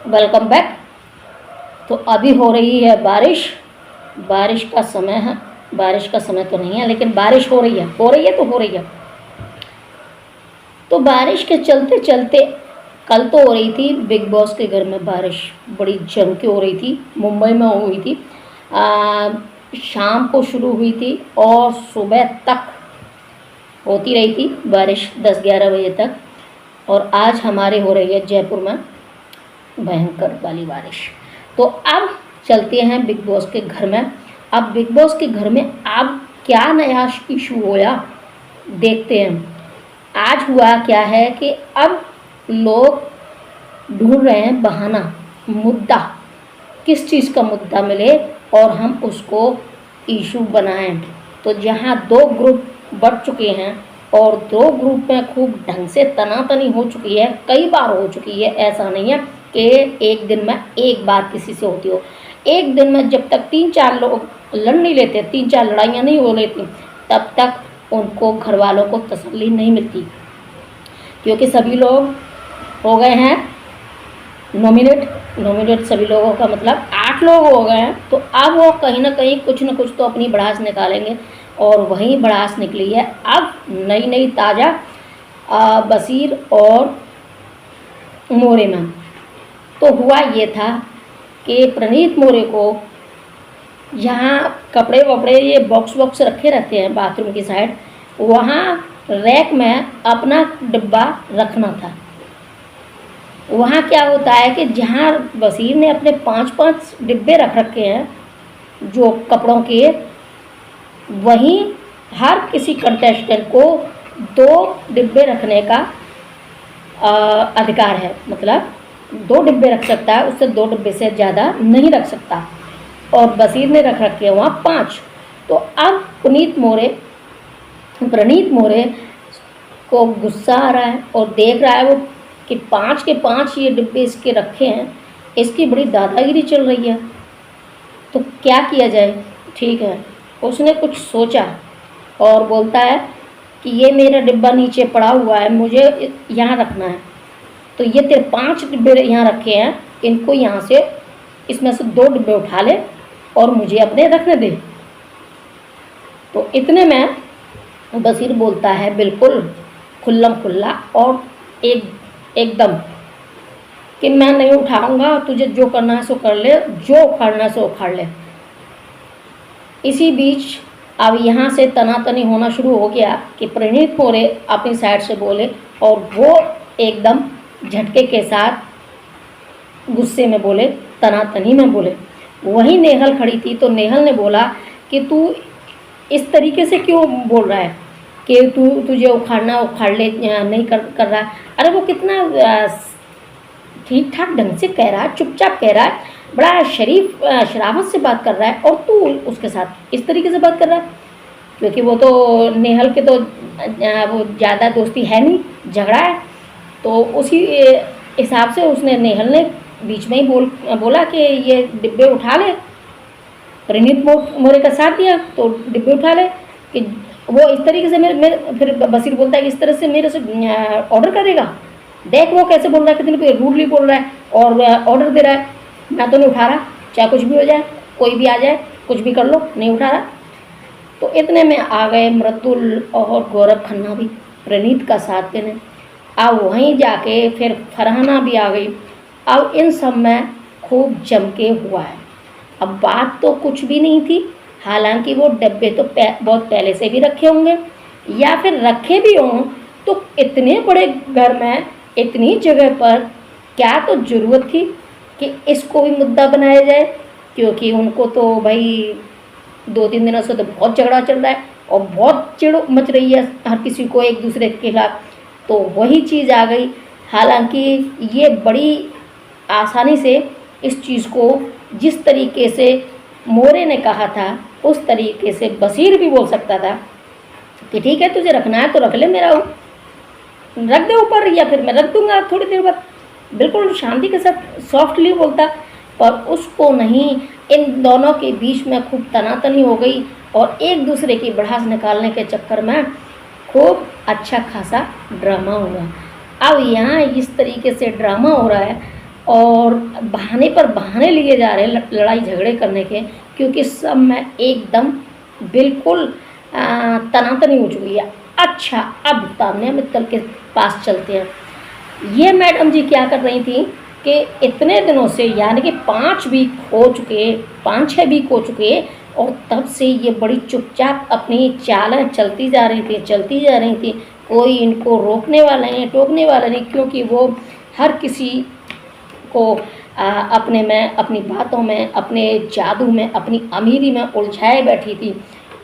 Welcome back. तो अभी हो रही है बारिश। बारिश का समय है, बारिश का समय तो नहीं है लेकिन बारिश हो रही है तो हो रही है। तो बारिश के चलते चलते कल तो हो रही थी बिग बॉस के घर में बारिश, बड़ी जम के हो रही थी। मुंबई में हुई थी, शाम को शुरू हुई थी और सुबह तक होती रही थी बारिश 10-11 बजे तक। और आज हमारे हो रही है जयपुर में भयंकर वाली बारिश। तो अब चलते हैं बिग बॉस के घर में। अब बिग बॉस के घर में अब क्या नया इशू होया देखते हैं। आज हुआ क्या है कि अब लोग ढूंढ रहे हैं बहाना, मुद्दा, किस चीज़ का मुद्दा मिले और हम उसको इशू बनाएं। तो जहां दो ग्रुप बढ़ चुके हैं और दो ग्रुप में खूब ढंग से तनातनी हो चुकी है, कई बार हो चुकी है, ऐसा नहीं है कि एक दिन में एक बार किसी से होती हो। एक दिन में जब तक 3-4 लोग लड़ नहीं लेते, 3-4 लड़ाइयाँ नहीं हो लेती, तब तक उनको घर वालों को तसल्ली नहीं मिलती, क्योंकि सभी लोग हो गए हैं नॉमिनेट सभी लोगों का मतलब 8 लोग हो गए हैं। तो अब वो कहीं ना कहीं कुछ न कुछ तो अपनी भड़ास निकालेंगे और वही भड़ास निकली है अब नई ताज़ा बसीर और मोरे में। तो हुआ ये था कि प्रणीत मोरे को यहाँ कपड़े वपड़े ये बॉक्स रखे रहते हैं बाथरूम की साइड, वहाँ रैक में अपना डिब्बा रखना था। वहाँ क्या होता है कि जहाँ बसीर ने अपने 5-5 डिब्बे रख रखे हैं जो कपड़ों के, वहीं हर किसी कंटेस्टेंट को 2 डिब्बे रखने का अधिकार है। मतलब 2 डिब्बे रख सकता है, उससे 2 डिब्बे से ज़्यादा नहीं रख सकता। और बसीर ने रख रखे हैं वहाँ 5। तो अब प्रणीत मोरे को गुस्सा आ रहा है और देख रहा है वो कि 5 के 5 ये डिब्बे इसके रखे हैं, इसकी बड़ी दादागिरी चल रही है। तो क्या किया जाए? ठीक है, उसने कुछ सोचा और बोलता है कि ये मेरा डिब्बा नीचे पड़ा हुआ है, मुझे यहाँ रखना है। तो ये तेरे 5 डिब्बे यहाँ रखे हैं, इनको यहाँ से इसमें से 2 डिब्बे उठा ले और मुझे अपने रखने दे। तो इतने में बसीर बोलता है बिल्कुल खुल्लम खुल्ला और एकदम कि मैं नहीं उठाऊंगा, तुझे जो करना है सो कर ले, जो उखाड़ना है सो उखाड़ ले। इसी बीच अब यहाँ से तनातनी होना शुरू हो गया कि प्रणीत मोरे अपनी साइड से बोले और वो एकदम झटके के साथ गुस्से में बोले, तनातनी में बोले। वहीं नेहल खड़ी थी तो नेहल ने बोला कि तू इस तरीके से क्यों बोल रहा है कि तुझे उखाड़ना उखाड़ ले, नहीं कर रहा है। अरे वो कितना ठीक ठाक ढंग से कह रहा है, चुपचाप कह रहा है, बड़ा शरीफ शराफत से बात कर रहा है और तू उसके साथ इस तरीके से बात कर रहा है। क्योंकि वो तो नेहल के तो वो ज़्यादा दोस्ती है नहीं, झगड़ा है। तो उसी हिसाब से उसने नेहल ने बीच में ही बोला कि ये डिब्बे उठा ले। प्रणीत मोरे का साथ दिया तो डिब्बे उठा ले। कि वो इस तरीके से मेरे फिर बसीर बोलता है कि इस तरह से मेरे से ऑर्डर करेगा, देख वो कैसे बोल रहा है, कितने रूडली बोल रहा है और ऑर्डर दे रहा है। मैं तो नहीं उठा रहा, चाहे कुछ भी हो जाए, कोई भी आ जाए, कुछ भी कर लो, नहीं उठा रहा। तो इतने में आ गए मृदुल और गौरव खन्ना भी प्रणीत का साथ देने। अब वहीं जाके फिर फरहाना भी आ गई। अब इन सब में खूब जम के हुआ है। अब बात तो कुछ भी नहीं थी, हालांकि वो डब्बे तो बहुत पहले से भी रखे होंगे या फिर रखे भी हों, तो इतने बड़े घर में इतनी जगह पर क्या तो ज़रूरत थी कि इसको भी मुद्दा बनाया जाए। क्योंकि उनको तो भाई 2-3 दिनों से तो बहुत झगड़ा चल रहा है और बहुत चिड़ मच रही है हर किसी को एक दूसरे के खिलाफ। तो वही चीज़ आ गई। हालांकि ये बड़ी आसानी से इस चीज़ को जिस तरीके से मोरे ने कहा था उस तरीके से बसीर भी बोल सकता था कि ठीक है, तुझे रखना है तो रख ले, मेरा रख दे ऊपर, या फिर मैं रख दूंगा थोड़ी देर बाद। बिल्कुल शांति के साथ सॉफ्टली बोलता, पर उसको नहीं। इन दोनों के बीच में खूब तनातनी हो गई और एक दूसरे की भड़ास निकालने के चक्कर में खूब अच्छा खासा ड्रामा हुआ। अब यहाँ इस तरीके से ड्रामा हो रहा है और बहाने पर बहाने लिए जा रहे हैं लड़ाई झगड़े करने के, क्योंकि सब में एकदम बिल्कुल तनातनी हो चुकी है। अच्छा, अब तान्या मित्तल के पास चलते हैं। ये मैडम जी क्या कर रही थी कि इतने दिनों से, यानी कि 5 वीक हो चुके, 5-6 वीक हो चुके, और तब से ये बड़ी चुपचाप अपनी चालें चलती जा रही थी। कोई इनको रोकने वाला नहीं, टोकने वाला नहीं, क्योंकि वो हर किसी को अपने में, अपनी बातों में, अपने जादू में, अपनी अमीरी में उलझाए बैठी थी।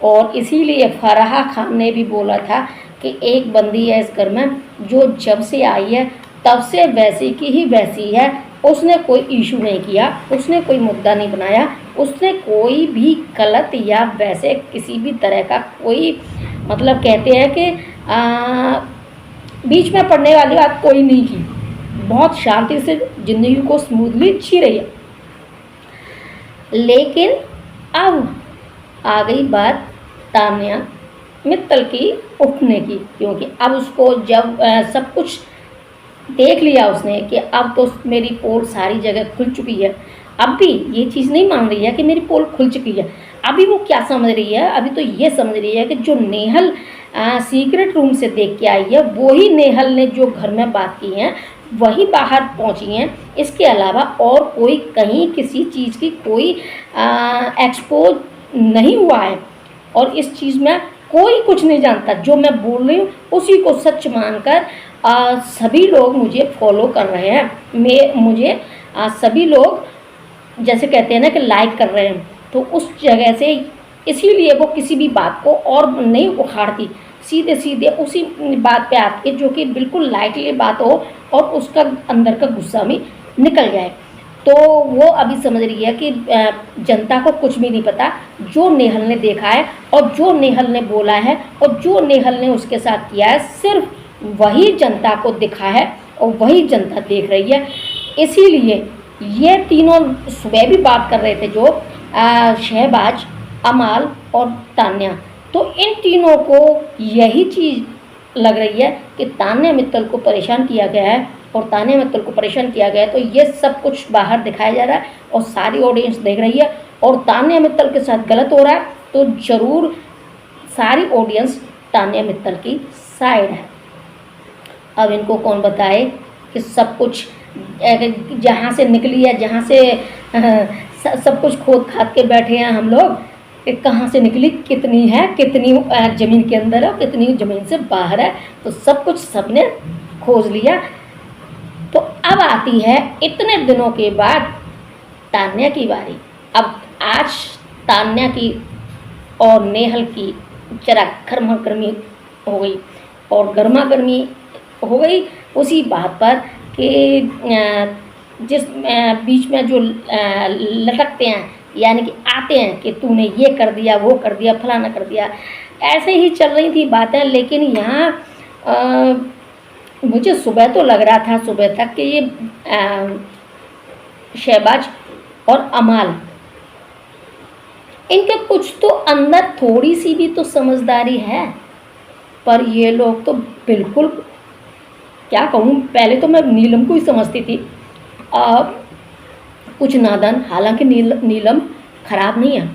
और इसीलिए फराह खान ने भी बोला था कि एक बंदी है इस घर में जो जब से आई है तब से वैसी की ही वैसी है। उसने कोई इशू नहीं किया, उसने कोई मुद्दा नहीं बनाया, उसने कोई भी गलत या वैसे किसी भी तरह का कोई, मतलब कहते हैं कि बीच में पड़ने वाली बात कोई नहीं की। बहुत शांति से ज़िंदगी को स्मूथली जी रही है। लेकिन अब आ गई बात तान्या मित्तल की उठने की, क्योंकि अब उसको जब सब कुछ देख लिया उसने कि अब तो मेरी पोल सारी जगह खुल चुकी है, अब भी ये चीज़ नहीं मान रही है कि मेरी पोल खुल चुकी है। अभी वो क्या समझ रही है, अभी तो ये समझ रही है कि जो नेहल सीक्रेट रूम से देख के आई है, वही नेहल ने जो घर में बात की है वही बाहर पहुंची हैं। इसके अलावा और कोई कहीं किसी चीज़ की कोई एक्सपोज नहीं हुआ है, और इस चीज़ में कोई कुछ नहीं जानता। जो मैं बोल रही हूँ उसी को सच मानकर सभी लोग मुझे फॉलो कर रहे हैं। मुझे सभी लोग जैसे कहते हैं ना कि लाइक कर रहे हैं। तो उस जगह से इसीलिए वो किसी भी बात को और नहीं उखाड़ती, सीधे सीधे उसी बात पे आती है जो कि बिल्कुल लाइटली बात हो और उसका अंदर का गुस्सा भी निकल जाए। तो वो अभी समझ रही है कि जनता को कुछ भी नहीं पता। जो नेहल ने देखा है और जो नेहल ने बोला है और जो नेहल ने उसके साथ किया है, सिर्फ वही जनता को दिखा है और वही जनता देख रही है। इसीलिए ये तीनों सुबह भी बात कर रहे थे, जो शहबाज, अमाल और तान्या। तो इन तीनों को यही चीज़ लग रही है कि तान्या मित्तल को परेशान किया गया है, और तान्या मित्तल को परेशान किया गया है। तो ये सब कुछ बाहर दिखाया जा रहा है और सारी ऑडियंस देख रही है, और तान्या मित्तल के साथ गलत हो रहा है तो ज़रूर सारी ऑडियंस तान्या मित्तल की साइड है। अब इनको कौन बताए कि सब कुछ जहाँ से निकली है, जहाँ से सब कुछ खोद खाद के बैठे हैं हम लोग, कहाँ से निकली, कितनी है, कितनी ज़मीन के अंदर है, कितनी ज़मीन से बाहर है, तो सब कुछ सबने खोज लिया। तो अब आती है इतने दिनों के बाद तान्या की बारी। अब आज तान्या की और नेहल की जरा गर्मा गर्मी हो गई, और गर्मा गर्मी हो गई उसी बात पर कि जिस बीच में जो लटकते हैं, यानी कि आते हैं कि तूने ये कर दिया, वो कर दिया, फलाना कर दिया, ऐसे ही चल रही थी बातें। लेकिन यहाँ मुझे सुबह तो लग रहा था, सुबह तक, कि ये शहबाज और अमाल, इनके कुछ तो अंदर थोड़ी सी भी तो समझदारी है, पर ये लोग तो बिल्कुल, क्या कहूँ, पहले तो मैं नीलम को ही समझती थी, अब कुछ नादान। हालांकि नीलम ख़राब नहीं है,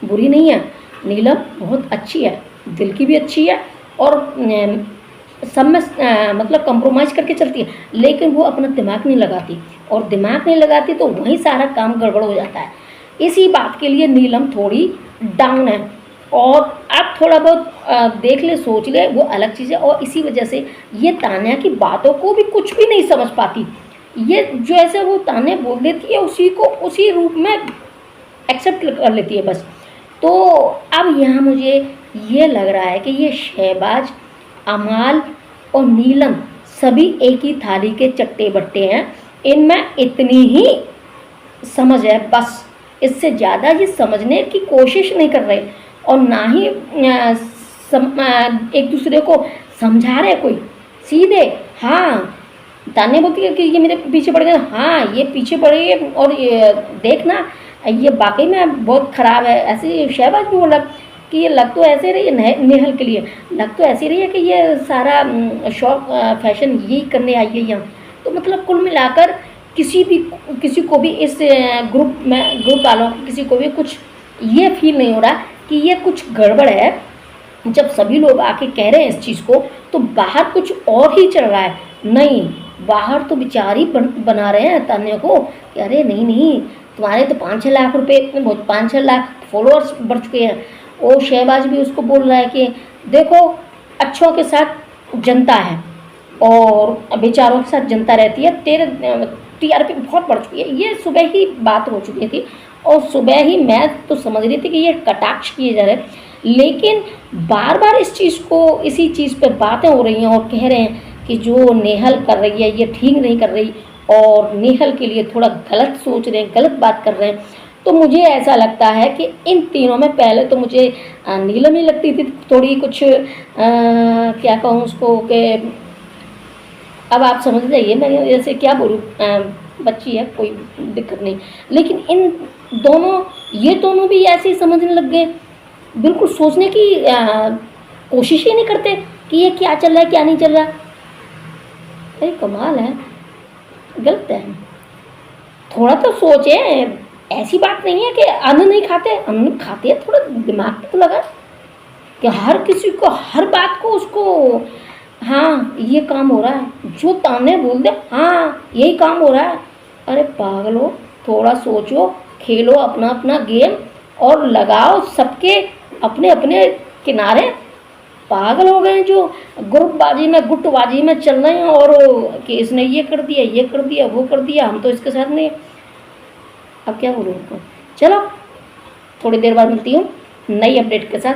बुरी नहीं है, नीलम बहुत अच्छी है, दिल की भी अच्छी है, और सब में मतलब कंप्रोमाइज़ करके चलती है। लेकिन वो अपना दिमाग नहीं लगाती, और दिमाग नहीं लगाती तो वहीं सारा काम गड़बड़ हो जाता है। इसी बात के लिए नीलम थोड़ी डाउन है, और अब थोड़ा बहुत देख ले, सोच ले, वो अलग चीज़ है। और इसी वजह से ये तान्या की बातों को भी कुछ भी नहीं समझ पाती। ये जो ऐसे वो तान्या बोल देती है उसी को उसी रूप में एक्सेप्ट कर लेती है बस। तो अब यहाँ मुझे ये लग रहा है कि ये शहबाज, अमाल और नीलम सभी एक ही थाली के चट्टे बट्टे हैं। इनमें इतनी ही समझ है बस, इससे ज़्यादा ये समझने की कोशिश नहीं कर रहे, और ना ही एक दूसरे को समझा रहे कोई सीधे। हाँ, तान्या बोलती है कि ये मेरे पीछे पड़ गए, हाँ ये पीछे पड़ गए, और ये देखना ये वाकई में बहुत ख़राब है। ऐसे शहबाज भी बोला कि ये लग तो ऐसे रही है, नेहल के लिए लग तो ऐसी रही है कि ये सारा शौक फैशन यही करने आई है यहाँ। तो मतलब कुल मिलाकर किसी को भी इस ग्रुप वालों को किसी को भी कुछ ये फील नहीं हो रहा कि ये कुछ गड़बड़ है। जब सभी लोग आके कह रहे हैं इस चीज़ को, तो बाहर कुछ और ही चल रहा है। नहीं, बाहर तो बेचारी बना रहे हैं तान्या को कि अरे नहीं नहीं, तुम्हारे तो 5-6 लाख रुपए, 5-6 लाख फॉलोअर्स बढ़ चुके हैं। और शहबाज भी उसको बोल रहा है कि देखो, अच्छों के साथ जनता है और बेचारों के साथ जनता रहती है, तेरे टीआरपी बहुत बढ़ चुकी है। ये सुबह ही बात हो चुकी थी और सुबह ही मैं तो समझ रही थी कि ये कटाक्ष किए जा रहे हैं, लेकिन बार बार इसी चीज़ पे बातें हो रही हैं और कह रहे हैं कि जो नेहल कर रही है ये ठीक नहीं कर रही और नेहल के लिए थोड़ा गलत सोच रहे हैं, गलत बात कर रहे हैं। तो मुझे ऐसा लगता है कि इन तीनों में पहले तो मुझे नीलम ही लगती थी थोड़ी कुछ क्या कहूँ उसको, कि अब आप समझ जाइए मैं जैसे क्या बोलूँ, बच्ची है कोई दिक्कत नहीं, लेकिन ये दोनों भी ऐसे ही समझने लग गए, बिल्कुल सोचने की कोशिश ही नहीं करते कि ये क्या चल रहा है क्या नहीं चल रहा। अरे कमाल है, गलत है। थोड़ा तो सोचे, ऐसी बात नहीं है कि अन्न नहीं खाते, अन्न खाते हैं, थोड़ा दिमाग तो लगा कि हर किसी को हर बात को उसको हाँ ये काम हो रहा है, जो ताने बोल दे हाँ यही काम हो रहा है। अरे पागलो, थोड़ा सोचो, खेलो अपना अपना गेम और लगाओ सबके अपने अपने किनारे। पागल हो गए जो ग्रुपबाजी में गुटबाजी में चल रहे हैं और कि इसने ये कर दिया वो कर दिया, हम तो इसके साथ नहीं। अब क्या बोलूँ उनको। चलो थोड़ी देर बाद मिलती हूँ नई अपडेट के साथ।